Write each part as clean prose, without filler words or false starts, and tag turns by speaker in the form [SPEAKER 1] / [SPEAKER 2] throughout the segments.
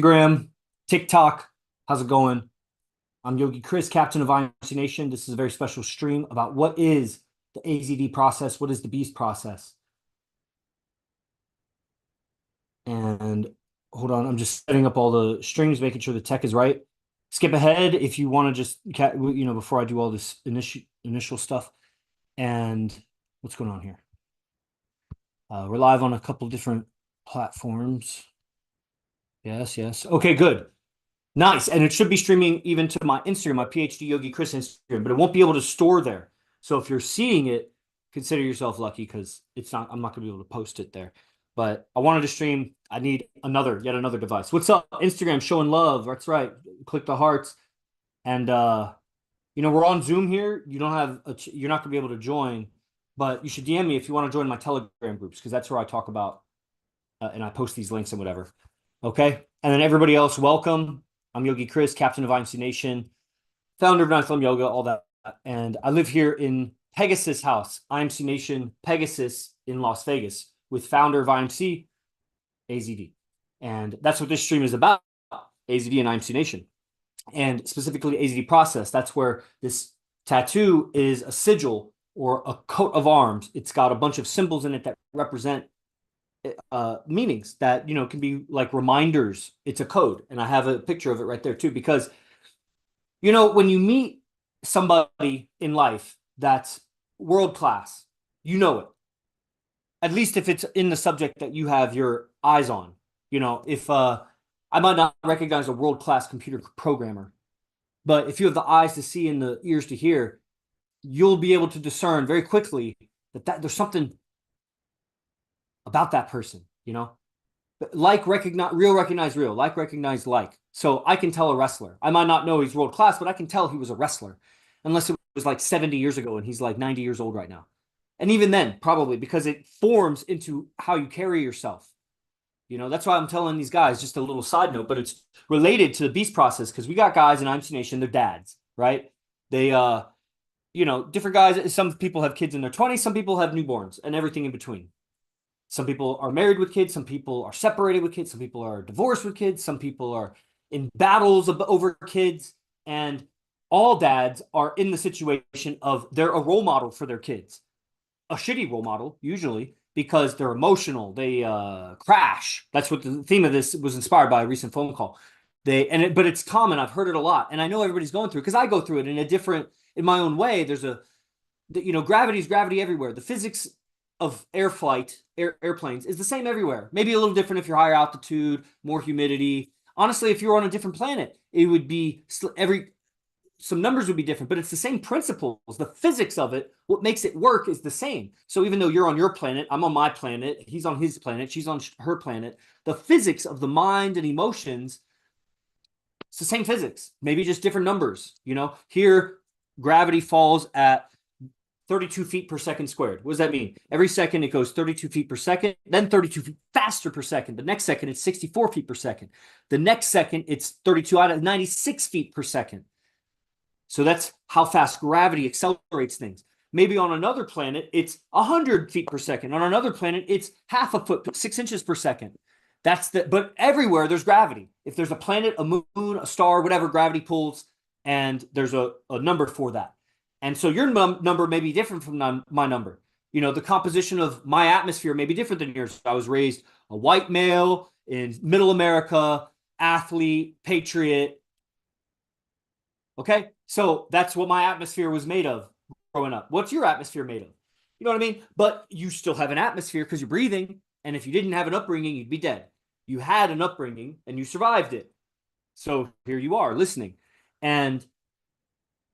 [SPEAKER 1] Instagram, TikTok. How's it going? I'm Yogi Chris, captain of IMC Nation. This is a very special stream about what is the AZD process, what is the Beast process. And hold on, I'm just setting up all the streams, making sure the tech is right. Skip ahead if you want to just, before I do all this initial stuff. And what's going on here? We're live on a couple different platforms. Yes, yes. Okay, good. Nice. And it should be streaming even to my Instagram, my PhD Yogi Chris Instagram, but it won't be able to store there. So if you're seeing it, consider yourself lucky because I'm not going to be able to post it there. But I wanted to stream. I need yet another device. What's up? Instagram showing love. That's right. Click the hearts. And, we're on Zoom here. You're not going to be able to join, but you should DM me if you want to join my Telegram groups because that's where I talk about and I post these links and whatever. Okay. And then everybody else, welcome. I'm Yogi Chris, captain of IMC Nation, founder of Ninth Limb Yoga, all that. And I live here in Pegasus House, IMC Nation, Pegasus in Las Vegas, with founder of IMC, AZD. And that's what this stream is about, AZD and IMC Nation. And specifically AZD process. That's where this tattoo is a sigil or a coat of arms. It's got a bunch of symbols in it that represent meanings that can be like reminders. It's a code, and I have a picture of it right there too, because when you meet somebody in life that's world class, it, at least if it's in the subject that you have your eyes on. If I might not recognize a world class computer programmer, but if you have the eyes to see and the ears to hear, you'll be able to discern very quickly that there's something about that person, like recognize real, like recognize like. So I can tell a wrestler. I might not know he's world class, but I can tell he was a wrestler, unless it was like 70 years ago and he's like 90 years old right now. And even then, probably because it forms into how you carry yourself. That's why I'm telling these guys, just a little side note, but it's related to the Beast process because we got guys in IMC Nation, they're dads, right? They, different guys. Some people have kids in their 20s, some people have newborns and everything in between. Some people are married with kids. Some people are separated with kids. Some people are divorced with kids. Some people are in battles over kids. And all dads are in the situation of they're a role model for their kids. A shitty role model, usually, because they're emotional. They crash. That's what the theme of this was inspired by a recent phone call. But it's common. I've heard it a lot. And I know everybody's going through it because I go through it in my own way. There's gravity's gravity everywhere. The physics of airplanes is the same everywhere. Maybe a little different if you're higher altitude, more humidity. Honestly, if you're on a different planet, it would be some numbers would be different, but it's the same principles. The physics of it, what makes it work is the same. So even though you're on your planet, I'm on my planet, he's on his planet, she's on her planet, the physics of the mind and emotions, it's the same physics, maybe just different numbers. Here gravity falls at 32 feet per second squared. What does that mean? Every second it goes 32 feet per second, then 32 feet faster per second. The next second it's 64 feet per second. The next second it's 32 out of 96 feet per second. So that's how fast gravity accelerates things. Maybe on another planet it's 100 feet per second. On another planet it's half a foot, 6 inches per second. But everywhere there's gravity. If there's a planet, a moon, a star, whatever, gravity pulls, and there's a number for that. And so your number may be different from my number. The composition of my atmosphere may be different than yours. I was raised a white male in middle America, athlete, patriot. Okay. So that's what my atmosphere was made of growing up. What's your atmosphere made of? You know what I mean? But you still have an atmosphere because you're breathing. And if you didn't have an upbringing, you'd be dead. You had an upbringing and you survived it. So here you are listening. And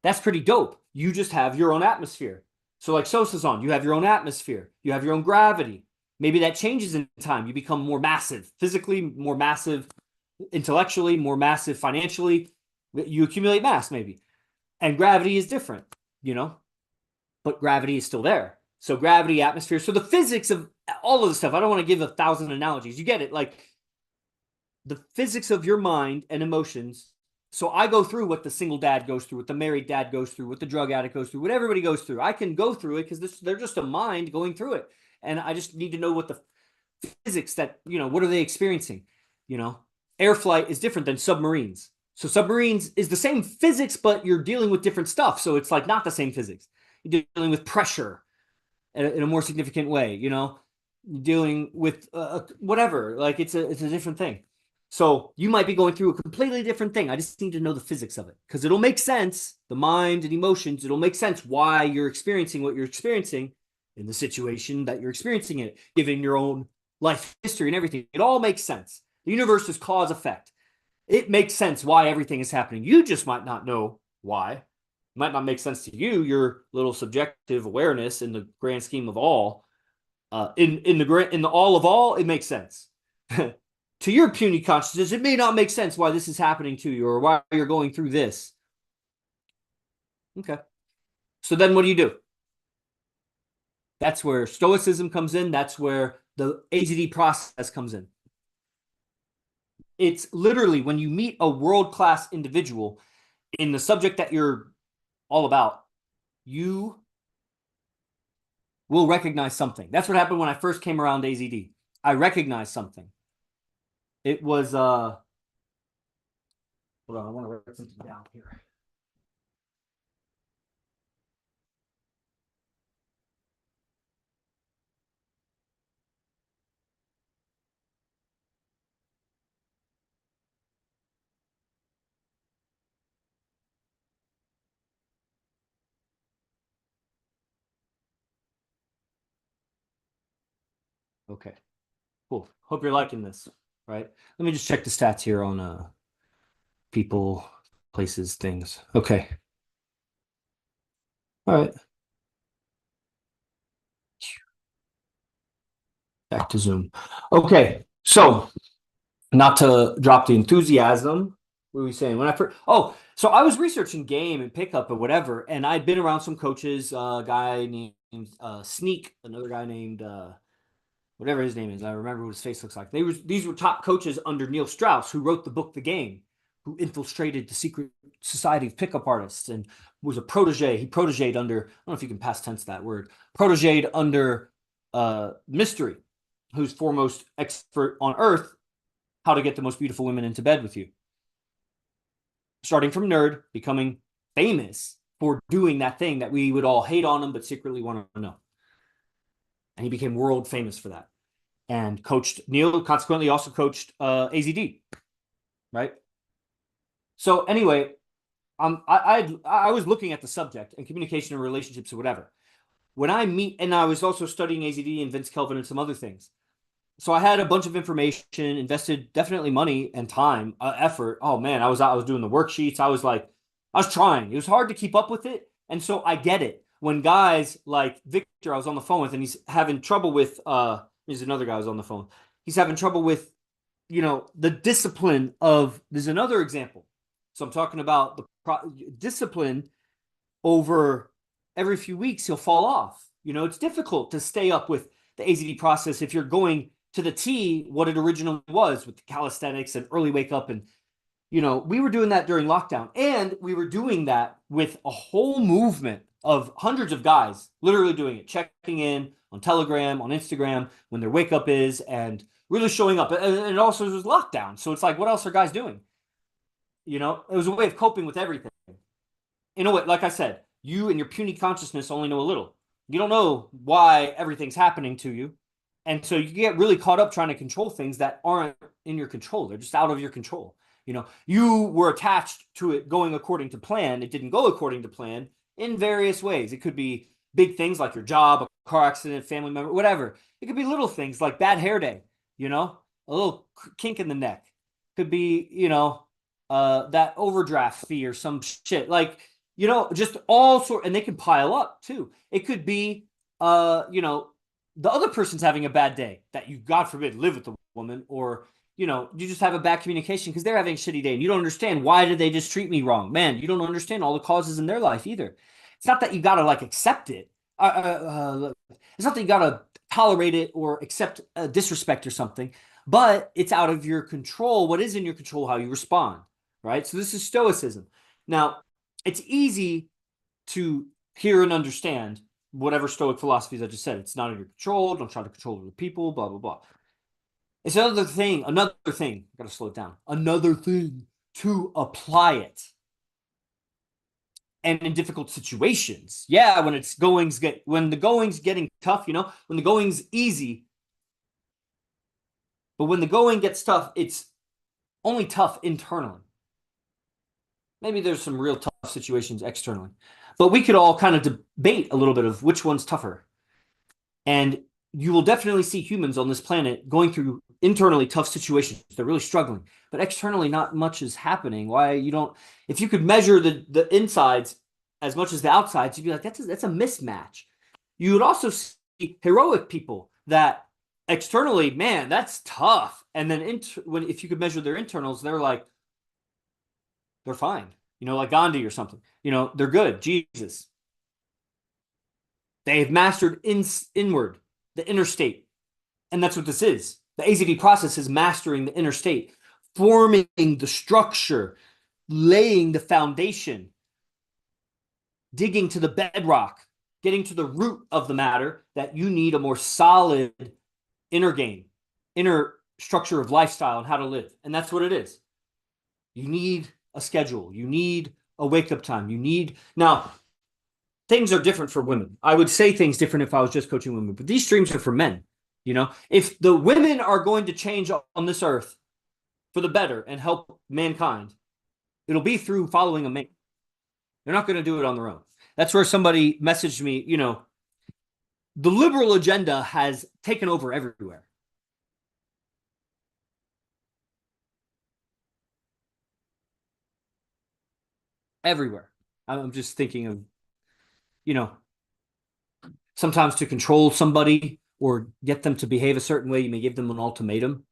[SPEAKER 1] that's pretty dope. You just have your own atmosphere. So like Sosa's on, you have your own atmosphere. You have your own gravity. Maybe that changes in time. You become more massive, physically more massive, intellectually more massive, financially. You accumulate mass maybe. And gravity is different, but gravity is still there. So gravity, atmosphere. So the physics of all of the stuff, I don't want to give 1,000 analogies. You get it. Like the physics of your mind and emotions. So I go through what the single dad goes through, what the married dad goes through, what the drug addict goes through, what everybody goes through. I can go through it because they're just a mind going through it. And I just need to know what the physics that, what are they experiencing, air flight is different than submarines. So submarines is the same physics, but you're dealing with different stuff. So it's like not the same physics. You're dealing with pressure in a more significant way, you know, dealing with whatever. Like it's a different thing. So you might be going through a completely different thing. I just need to know the physics of it because it'll make sense. The mind and emotions, it'll make sense why you're experiencing what you're experiencing in the situation that you're experiencing it, given your own life history and everything. It all makes sense. The universe is cause effect. It makes sense why everything is happening. You just might not know why. It might not make sense to you, your little subjective awareness in the grand scheme of all. In the all of all, it makes sense. To your puny consciousness, it may not make sense why this is happening to you or why you're going through this. Okay. So then what do? That's where Stoicism comes in. That's where the AZD process comes in. It's literally when you meet a world-class individual in the subject that you're all about, you will recognize something. That's what happened when I first came around AZD. I recognized something. It was hold on, I want to write something down here. Okay, cool. Hope you're liking this. Right. Let me just check the stats here on people, places, things. Okay. All right. Back to Zoom. Okay. So not to drop the enthusiasm. What were we saying? When I first, oh, so I was researching game and pickup and whatever, and I'd been around some coaches, a guy named Sneak, another guy named whatever his name is. I remember what his face looks like. These were top coaches under Neil Strauss, who wrote the book The Game, who infiltrated the secret society of pickup artists and was a protege. He protéged under, I don't know if you can past tense that word, protéged under Mystery, who's foremost expert on earth, how to get the most beautiful women into bed with you. Starting from nerd, becoming famous for doing that thing that we would all hate on him, but secretly want to know. And he became world famous for that. And coached Neil, consequently also coached AZD, right? So anyway, I was looking at the subject and communication and relationships or whatever. When I meet, and I was also studying AZD and Vince Kelvin and some other things. So I had a bunch of information, invested definitely money and time, effort. Oh man, I was doing the worksheets. I was trying. It was hard to keep up with it, and so I get it. When guys like Victor, I was on the phone with, and he's having trouble with. Here's another guy I was on the phone. He's having trouble with, the discipline of. There's another example. So I'm talking about the discipline over every few weeks. He'll fall off. It's difficult to stay up with the AZD process if you're going to the T what it originally was with the calisthenics and early wake up. And, we were doing that during lockdown. And we were doing that with a whole movement of hundreds of guys literally doing it, checking in on Telegram, on Instagram, when their wake up is, and really showing up. And it also was lockdown. So it's like, what else are guys doing? It was a way of coping with everything. In a way, like I said, you and your puny consciousness only know a little. You don't know why everything's happening to you. And so you get really caught up trying to control things that aren't in your control. They're just out of your control. You were attached to it going according to plan. It didn't go according to plan in various ways. It could be big things like your job, a car accident, family member, whatever. It could be little things like bad hair day, a little kink in the neck. Could be, that overdraft fee or some shit. Like, just all sort, and they can pile up too. It could be, the other person's having a bad day that you, God forbid, live with the woman, or, you just have a bad communication because they're having a shitty day and you don't understand why did they just treat me wrong. Man, you don't understand all the causes in their life either. It's not that you got to like accept it. It's not that you got to tolerate it or accept disrespect or something, but it's out of your control. What is in your control, how you respond, right? So this is Stoicism. Now, it's easy to hear and understand whatever Stoic philosophies I just said. It's not in your control. Don't try to control other people, blah, blah, blah. It's another thing, I gotta slow it down. Another thing to apply it. And in difficult situations. Yeah, when the going's getting tough, when the going's easy, but when the going gets tough, it's only tough internally. Maybe there's some real tough situations externally. But we could all kind of debate a little bit of which one's tougher. And you will definitely see humans on this planet going through internally tough situations. They're really struggling, but externally, not much is happening. Why you don't? If you could measure the insides as much as the outsides, you'd be like, that's a mismatch. You would also see heroic people that externally, man, that's tough, and then when if you could measure their internals, they're fine. Like Gandhi or something. They're good. Jesus, they have mastered inward, the inner state. And that's what this is. The AZD process is mastering the inner state, forming the structure, laying the foundation, digging to the bedrock, getting to the root of the matter that you need a more solid inner game, inner structure of lifestyle and how to live. And that's what it is. You need a schedule. You need a wake up time. Now, things are different for women. I would say things different if I was just coaching women, but these streams are for men. If the women are going to change on this earth for the better and help mankind, it'll be through following a man. They're not going to do it on their own. That's where somebody messaged me, the liberal agenda has taken over everywhere. Everywhere. I'm just thinking of, you know, sometimes to control somebody or get them to behave a certain way, you may give them an ultimatum.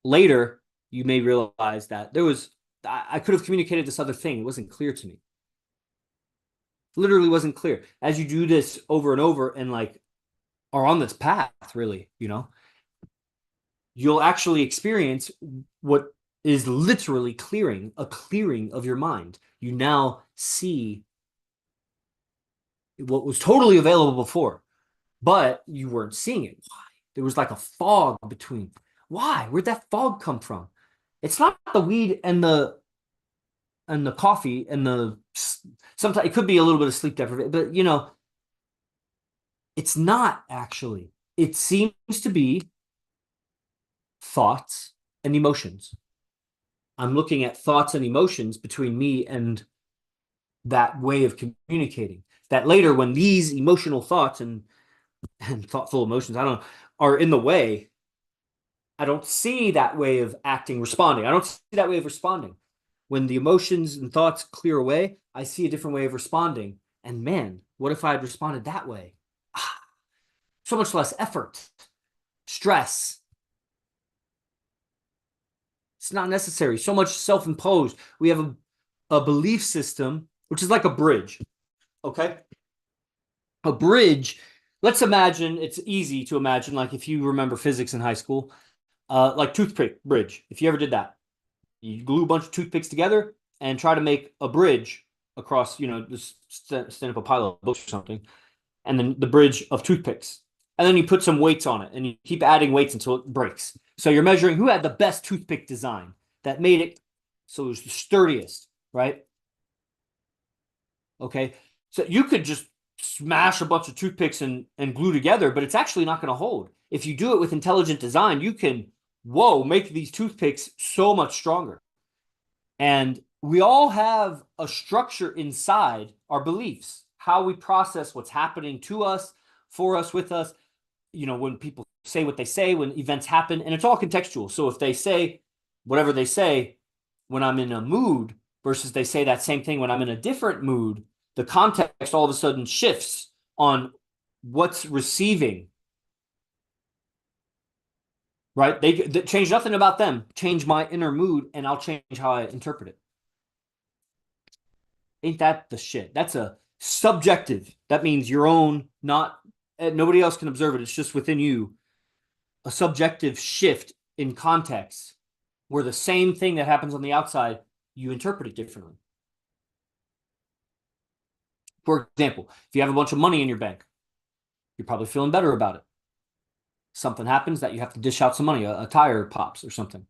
[SPEAKER 1] Later, you may realize that I could have communicated this other thing. It wasn't clear to me. Literally wasn't clear. As you do this over and over and are on this path, really, you'll actually experience what is literally a clearing of your mind. You now see what was totally available before, but you weren't seeing it. Why? There was like a fog between. Why? Where'd that fog come from? It's not the weed and the coffee and sometimes it could be a little bit of sleep deprivation, but it's not actually. It seems to be thoughts and emotions. I'm looking at thoughts and emotions between me and that way of communicating. That later, when these emotional thoughts and thoughtful emotions, I don't know, are in the way, I don't see that way of responding. I don't see that way of responding. When the emotions and thoughts clear away, I see a different way of responding. And man, what if I had responded that way? So much less effort, stress. It's not necessary. So much self-imposed. We have a belief system, which is like a bridge. Okay? A bridge. Let's imagine, it's easy to imagine, like if you remember physics in high school, like toothpick bridge. If you ever did that, you glue a bunch of toothpicks together and try to make a bridge across, just stand up a pile of books or something, and then the bridge of toothpicks. And then you put some weights on it and you keep adding weights until it breaks. So you're measuring who had the best toothpick design that made it so it was the sturdiest, right? Okay. So you could just smash a bunch of toothpicks and glue together, but it's actually not going to hold. If you do it with intelligent design, you can, make these toothpicks so much stronger. And we all have a structure inside our beliefs, how we process what's happening to us, for us, with us. When people say what they say, when events happen, and it's all contextual. So if they say whatever they say when I'm in a mood versus they say that same thing when I'm in a different mood, the context all of a sudden shifts on what's receiving. Right? They change nothing about them, change my inner mood, and I'll change how I interpret it. Ain't that the shit? That's a subjective. That means your own, not nobody else can observe it. It's just within you. A subjective shift in context where the same thing that happens on the outside, you interpret it differently. For example, if you have a bunch of money in your bank, you're probably feeling better about it. Something happens that you have to dish out some money, a tire pops or something.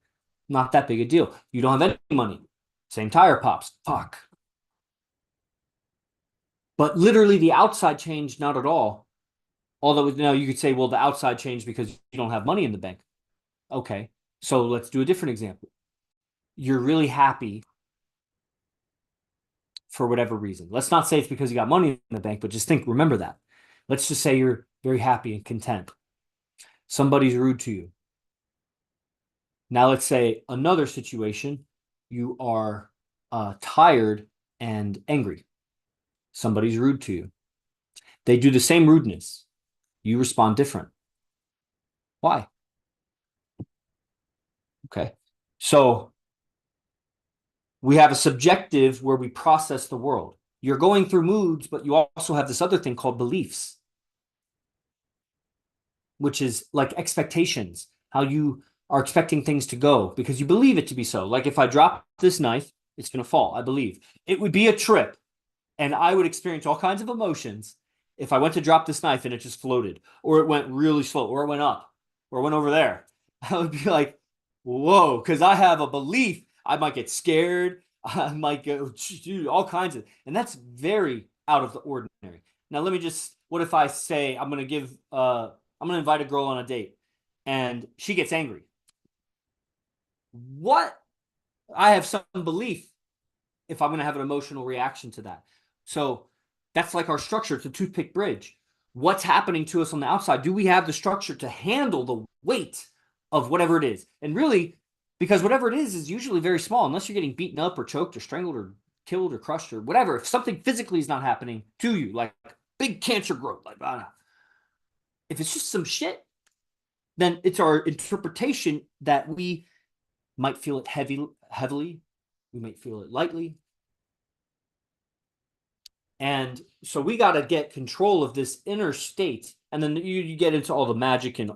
[SPEAKER 1] Not that big a deal. You don't have any money. Same tire pops. Fuck. But literally the outside changed not at all. Although now you could say, well, the outside changed because you don't have money in the bank. Okay. So let's do a different example. You're really happy for whatever reason. Let's not say it's because you got money in the bank, but just remember that. Let's just say you're very happy and content. Somebody's rude to you. Now, let's say another situation, you are tired and angry. Somebody's rude to you. They do the same rudeness. You respond different. Why? Okay. So we have a subjective where we process the world. You're going through moods, but you also have this other thing called beliefs, which is like expectations, how you are expecting things to go because you believe it to be so. Like if I drop this knife, it's going to fall. I believe it would be a trip and I would experience all kinds of emotions if I went to drop this knife and it just floated, or it went really slow, or it went up, or it went over there. I would be like, whoa, because I have a belief I might get scared. I might go, dude, all kinds of, and that's very out of the ordinary. Now, let me just, what if I say I'm going to invite a girl on a date and she gets angry? What? I have some belief if I'm going to have an emotional reaction to that. So that's like our structure. It's a toothpick bridge. What's happening to us on the outside? Do we have the structure to handle the weight of whatever it is? And really, because whatever it is usually very small, unless you're getting beaten up or choked or strangled or killed or crushed or whatever. If something physically is not happening to you, like big cancer growth, like if it's just some shit, then it's our interpretation that we might feel it heavily, we might feel it lightly, and so we got to get control of this inner state, and then you get into all the magic and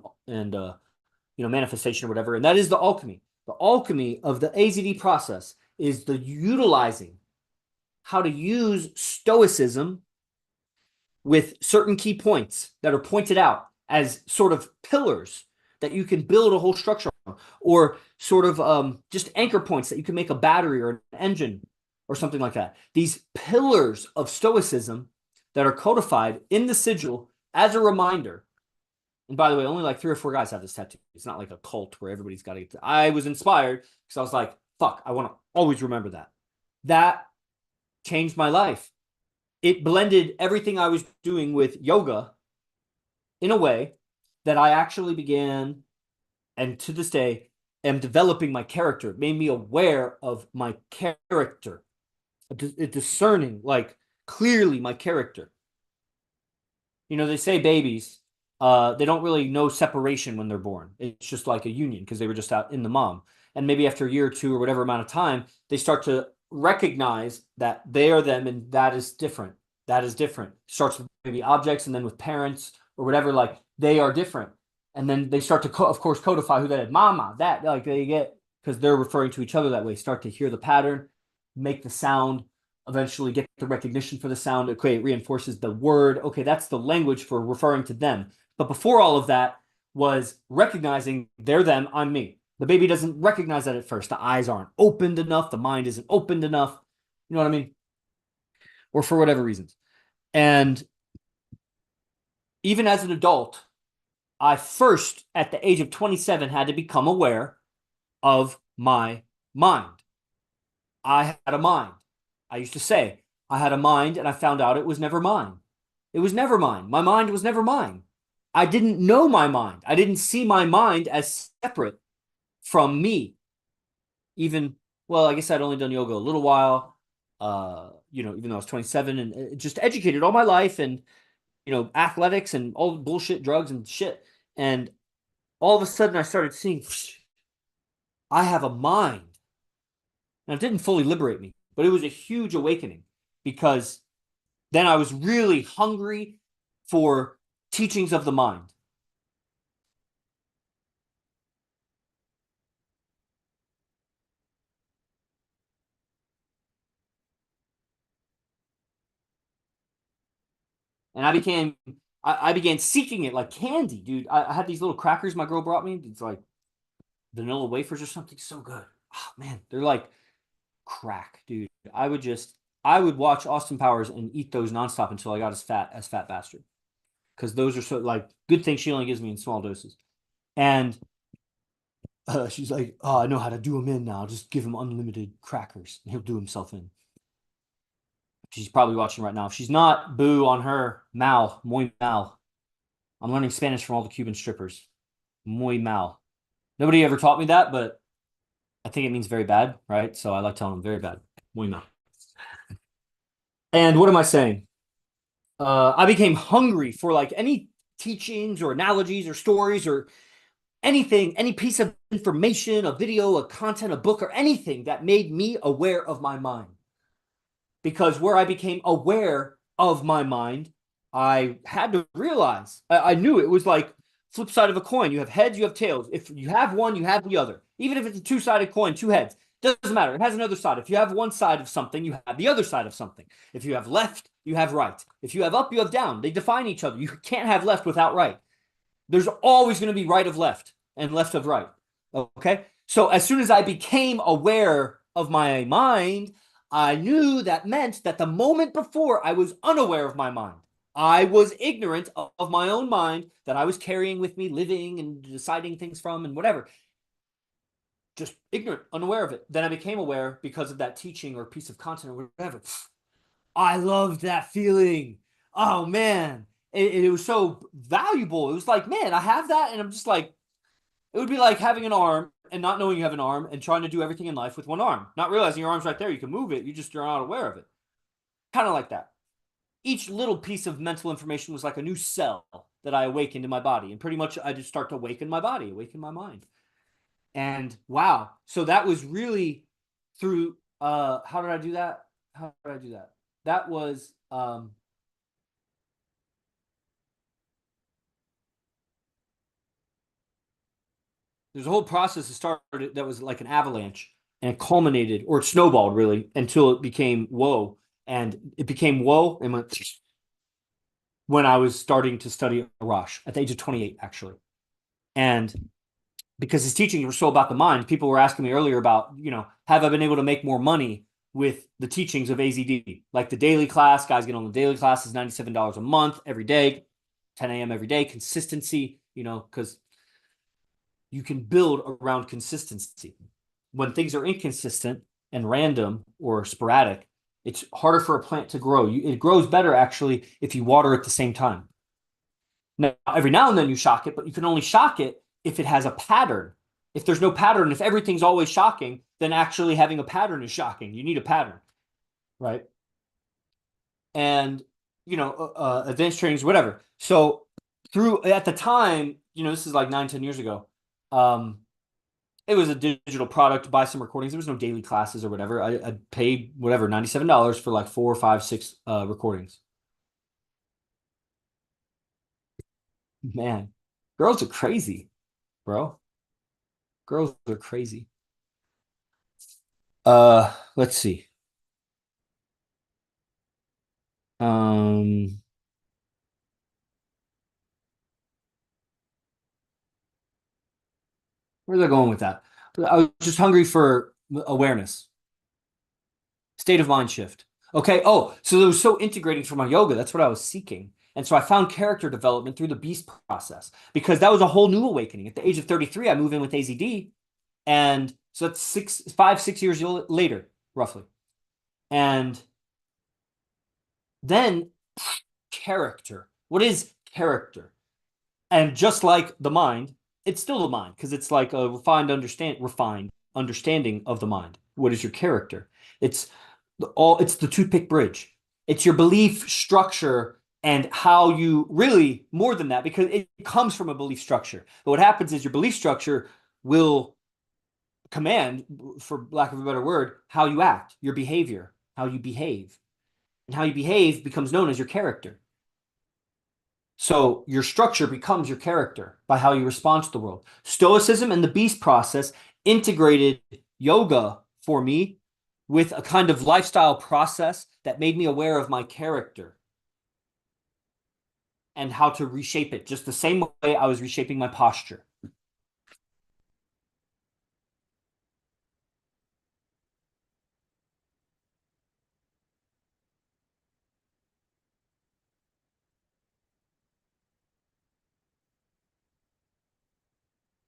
[SPEAKER 1] manifestation or whatever, and that is the alchemy. The alchemy of the AZD process is the utilizing how to use stoicism with certain key points that are pointed out as sort of pillars that you can build a whole structure on, or sort of just anchor points that you can make a battery or an engine or something like that. These pillars of stoicism that are codified in the sigil as a reminder. And by the way, only like 3 or 4 guys have this tattoo. It's not like a cult where everybody's got to get. I was inspired because I was like, fuck, I want to always remember that. That changed my life. It blended everything I was doing with yoga in a way that I actually began, and to this day, am developing my character. It made me aware of my character, discerning, like clearly my character. They say babies, they don't really know separation when they're born. It's just like a union because they were just out in the mom. And maybe after a year or two or whatever amount of time, they start to recognize that they are them and that is different. That is different. Starts with maybe objects and then with parents or whatever, like they are different. And then they start to, of course, codify who that is. Mama, that, like they get, because they're referring to each other that way, start to hear the pattern, make the sound, eventually get the recognition for the sound. Okay, it reinforces the word. Okay, that's the language for referring to them. But before all of that was recognizing they're them, I'm me. The baby doesn't recognize that at first. The eyes aren't opened enough. The mind isn't opened enough. You know what I mean? Or for whatever reasons. And even as an adult, I first, at the age of 27, had to become aware of my mind. I had a mind. I used to say, I had a mind, and I found out it was never mine. It was never mine. My mind was never mine. I didn't know my mind. I didn't see my mind as separate from me. Even, well, I guess I'd only done yoga a little while, even though I was 27 and just educated all my life and, athletics and all bullshit, drugs and shit. And all of a sudden I started seeing, I have a mind. Now, it didn't fully liberate me, but it was a huge awakening because then I was really hungry for teachings of the mind. And I became I began seeking it like candy, dude. I had these little crackers my girl brought me. It's like vanilla wafers or something. So good. Oh man, they're like crack, dude. I would watch Austin Powers and eat those nonstop until I got as fat bastard. Because those are so like good things she only gives me in small doses. And she's like, "Oh, I know how to do him in now. Just give him unlimited crackers, and he'll do himself in." She's probably watching right now. If she's not, boo on her. Mal, muy mal. I'm learning Spanish from all the Cuban strippers. Muy mal. Nobody ever taught me that, but I think it means very bad, right? So I like telling them very bad. Muy mal. And what am I saying? I became hungry for like any teachings or analogies or stories or anything, any piece of information, a video, a content, a book, or anything that made me aware of my mind. Because where I became aware of my mind, I had to realize, I knew it was like flip side of a coin. You have heads, you have tails. If you have one, you have the other. Even if it's a two-sided coin, two heads, doesn't matter. It has another side. If you have one side of something, you have the other side of something. If you have left, you have right. If you have up, you have down. They define each other. You can't have left without right. There's always going to be right of left and left of right. Okay? So as soon as I became aware of my mind, I knew that meant that the moment before I was unaware of my mind. I was ignorant of my own mind that I was carrying with me, living and deciding things from and whatever. Just ignorant, unaware of it. Then I became aware because of that teaching or piece of content or whatever. I loved that feeling. Oh man. It was so valuable. It was like, man, I have that. And I'm just like, it would be like having an arm and not knowing you have an arm and trying to do everything in life with one arm, not realizing your arm's right there. You can move it. You're not aware of it. Kind of like that. Each little piece of mental information was like a new cell that I awakened in my body. And pretty much I just start to awaken my body, awaken my mind. And wow. So that was really through, how did I do that? How did I do that? That was, there's a whole process that started that was like an avalanche and it culminated or it snowballed really until it became whoa. And it became whoa and went when I was starting to study Arash at the age of 28, actually. And because his teachings were so about the mind, people were asking me earlier about, have I been able to make more money with the teachings of AZD? Like the daily class, guys get on the daily class is $97 a month every day, 10 a.m. every day, consistency, because you can build around consistency. When things are inconsistent and random or sporadic, it's harder for a plant to grow. It grows better actually if you water at the same time. Now, every now and then you shock it, but you can only shock it if it has a pattern. If there's no pattern, if everything's always shocking, then actually having a pattern is shocking. You need a pattern, right? And, advanced trainings, whatever. So at the time, this is like 9, 10 years ago. It was a digital product to buy some recordings. There was no daily classes or whatever. I paid whatever, $97 for like 4, 5, 6 recordings. Man, girls are crazy, bro. Girls are crazy. Let's see. Um, where's I going with that? I was just hungry for awareness, state of mind shift. Okay. Oh, so it was so integrating for my yoga. That's what I was seeking. And so I found character development through the beast process because that was a whole new awakening. At the age of 33, I moved in with AZD. And so that's 5, 6 years later, roughly. And then character. What is character? And just like the mind, it's still the mind because it's like a refined understanding of the mind. What is your character? It's it's the toothpick bridge. It's your belief structure and how you really more than that because it comes from a belief structure. But what happens is your belief structure will command, for lack of a better word, how you act, your behavior, how you behave. And how you behave becomes known as your character. So your structure becomes your character by how you respond to the world. Stoicism and the beast process integrated yoga for me with a kind of lifestyle process that made me aware of my character. and how to reshape it, just the same way I was reshaping my posture.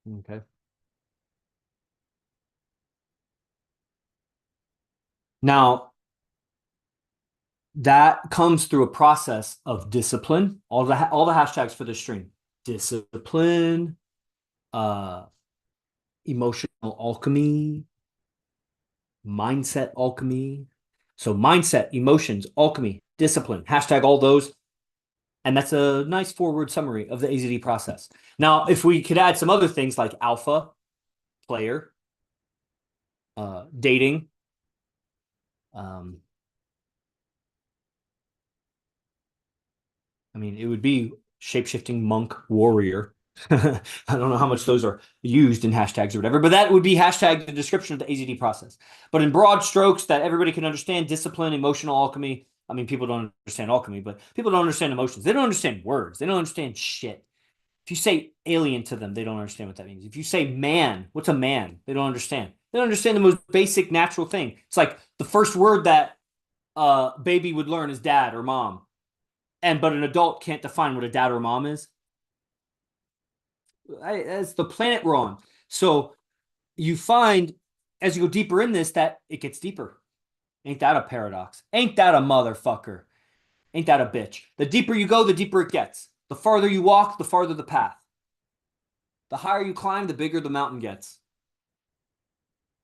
[SPEAKER 1] Okay. Now, that comes through a process of discipline. All the hashtags for this stream: discipline, uh, emotional alchemy, mindset alchemy. So mindset, emotions, alchemy, discipline, hashtag all those. And that's a nice forward summary of the AZD process. Now, if we could add some other things like alpha, player, dating, um, I mean, it would be shapeshifting monk warrior. I don't know how much those are used in hashtags or whatever, but that would be hashtag the description of the AZD process. But in broad strokes that everybody can understand: discipline, emotional alchemy. I mean, people don't understand alchemy, but people don't understand emotions. They don't understand words. They don't understand shit. If you say alien to them, they don't understand what that means. If you say man, what's a man? They don't understand. They don't understand the most basic natural thing. It's like the first word that a baby would learn is dad or mom. But an adult can't define what a dad or mom is. That's the planet we're on. So you find as you go deeper in this that it gets deeper. Ain't that a paradox? Ain't that a motherfucker? Ain't that a bitch? The deeper you go, the deeper it gets. The farther you walk, the farther the path. The higher you climb, the bigger the mountain gets.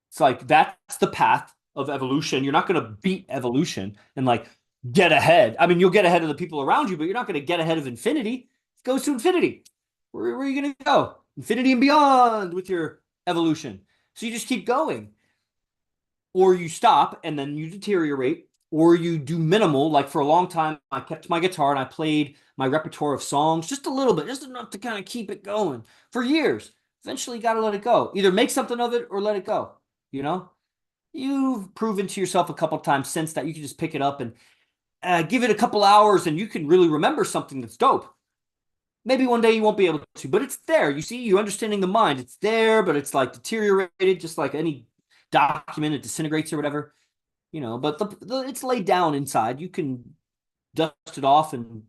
[SPEAKER 1] It's like that's the path of evolution. You're not going to beat evolution and like get ahead. I mean, you'll get ahead of the people around you, but you're not going to get ahead of infinity. It goes to infinity. Where are you going to go? Infinity and beyond with your evolution. So you just keep going. Or you stop and then you deteriorate, or you do minimal. Like for a long time, I kept my guitar and I played my repertoire of songs just a little bit, just enough to kind of keep it going for years. Eventually, you got to let it go. Either make something of it or let it go. You know, you've proven to yourself a couple of times since that you can just pick it up and give it a couple hours and you can really remember something that's dope. Maybe one day you won't be able to, but it's there. You see, you're understanding the mind. It's there, but it's like deteriorated, just like any document. It disintegrates or whatever, you know. But it's laid down inside. You can dust it off and,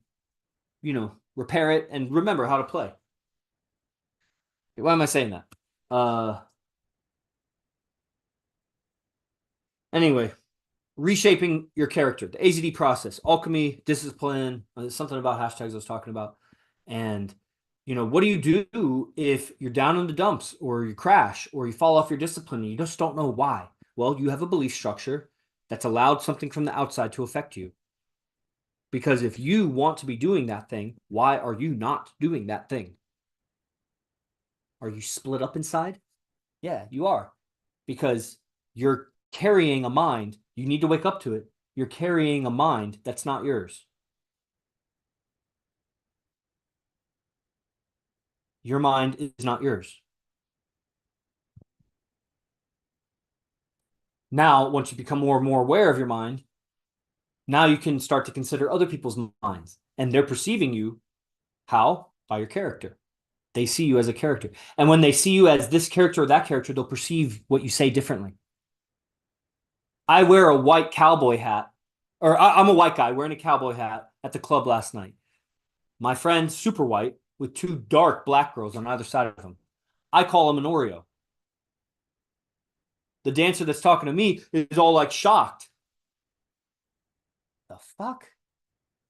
[SPEAKER 1] you know, repair it and remember how to play. Why am I saying that? Anyway, reshaping your character, the AZD process, alchemy, discipline, something about hashtags I was talking about. And, you know, what do you do if you're down in the dumps or you crash or you fall off your discipline and you just don't know why? Well, you have a belief structure that's allowed something from the outside to affect you. Because if you want to be doing that thing, why are you not doing that thing? Are you split up inside? Yeah, you are. Because you're carrying a mind. You need to wake up to it. You're carrying a mind that's not yours. Your mind is not yours. Now, once you become more and more aware of your mind, now you can start to consider other people's minds. And they're perceiving you how? By your character. They see you as a character. And when they see you as this character or that character, they'll perceive what you say differently. I wear a white cowboy hat, or I'm a white guy wearing a cowboy hat at the club last night. My friend's super white with two dark black girls on either side of him. I call him an Oreo. The dancer that's talking to me is all like shocked. The fuck?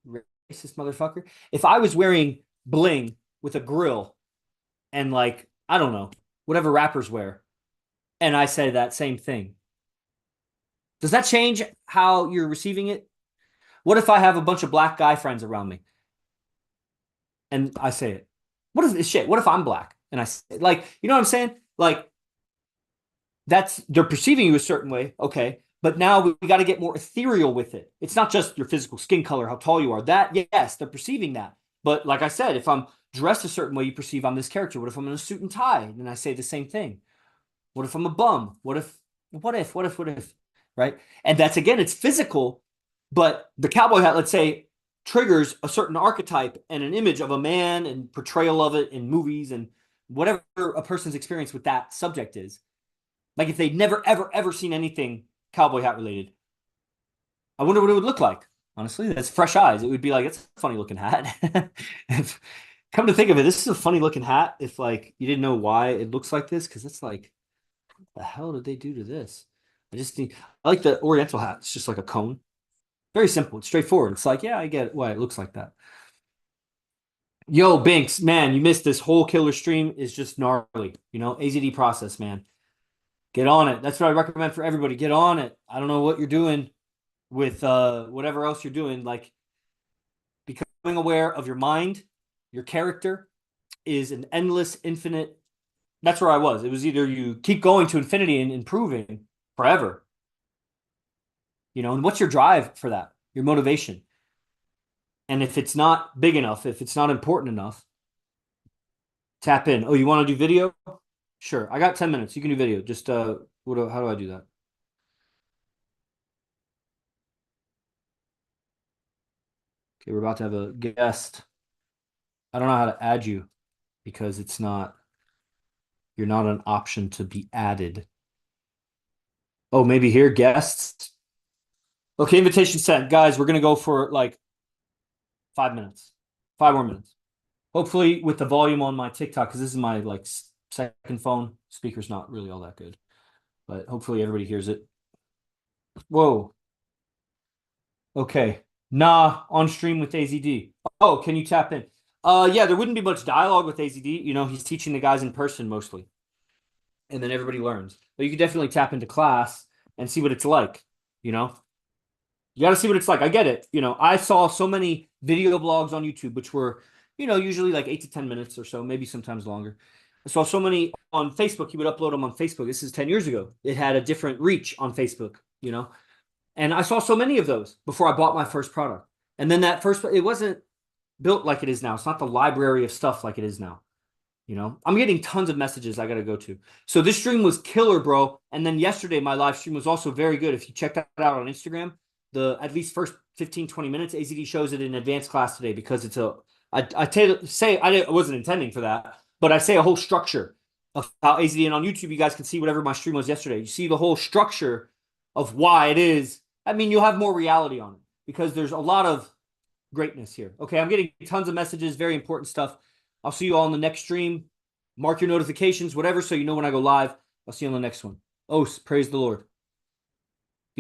[SPEAKER 1] Racist motherfucker. If I was wearing bling with a grill and like, I don't know, whatever rappers wear, and I say that same thing, does that change how you're receiving it? What if I have a bunch of black guy friends around me and I say it? What if shit? What if I'm black and I say it? Like, you know what I'm saying? Like, that's they're perceiving you a certain way, okay, but now we got to get more ethereal with it. It's not just your physical skin color, how tall you are. That, yes, they're perceiving that. But like I said, if I'm dressed a certain way, you perceive I'm this character. What if I'm in a suit and tie and I say the same thing? What if I'm a bum? What if, right? And that's, again, it's physical. But the cowboy hat, let's say triggers a certain archetype and an image of a man and portrayal of it in movies and whatever a person's experience with that subject is. Like if they'd never, ever, ever seen anything cowboy hat related, I wonder what it would look like. Honestly, that's fresh eyes. It would be like, it's a funny looking hat. If, come to think of it, this is a funny looking hat. If like you didn't know why it looks like this, because it's like, what the hell did they do to this? I just think I like the Oriental hat. It's just like a cone. Very simple. It's straightforward. It's like, yeah, I get why it looks like that. Yo, Binks, man, you missed this whole killer stream is just gnarly. You know, AZD process, man. Get on it. That's what I recommend for everybody. Get on it. I don't know what you're doing with whatever else you're doing. Like becoming aware of your mind, your character is an endless, infinite. That's where I was. It was either you keep going to infinity and improving forever. You know, and what's your drive for that? Your motivation. And if it's not big enough, if it's not important enough, tap in. Oh, you want to do video? Sure. I got 10 minutes. You can do video. Just how do I do that? Okay, we're about to have a guest. I don't know how to add you because you're not an option to be added. Oh, maybe here, guests. Okay, invitation sent. Guys, we're gonna go for like 5 minutes. 5 more minutes. Hopefully with the volume on my TikTok, because this is my like second phone. Speaker's not really all that good. But hopefully everybody hears it. Whoa. Okay. Nah, on stream with AZD. Oh, can you tap in? Yeah, there wouldn't be much dialogue with AZD. You know, he's teaching the guys in person mostly. And then everybody learns. But you could definitely tap into class and see what it's like, you know? You got to see what it's like. I get it. You know, I saw so many video blogs on YouTube, which were, you know, usually like 8 to 10 minutes or so, maybe sometimes longer. I saw so many on Facebook. He would upload them on Facebook. This is 10 years ago. It had a different reach on Facebook, you know? And I saw so many of those before I bought my first product. And then it wasn't built like it is now. It's not the library of stuff like it is now. You know, I'm getting tons of messages I got to go to. So this stream was killer, bro. And then yesterday, my live stream was also very good. If you check that out on Instagram, the at least first 15, 20 minutes, AZD shows it in advanced class today because it's I wasn't intending for that, but I say a whole structure of how AZD, and on YouTube, you guys can see whatever my stream was yesterday. You see the whole structure of why it is. I mean, you'll have more reality on it because there's a lot of greatness here. Okay, I'm getting tons of messages, very important stuff. I'll see you all in the next stream. Mark your notifications, whatever, so you know when I go live. I'll see you on the next one. Oh, praise the Lord.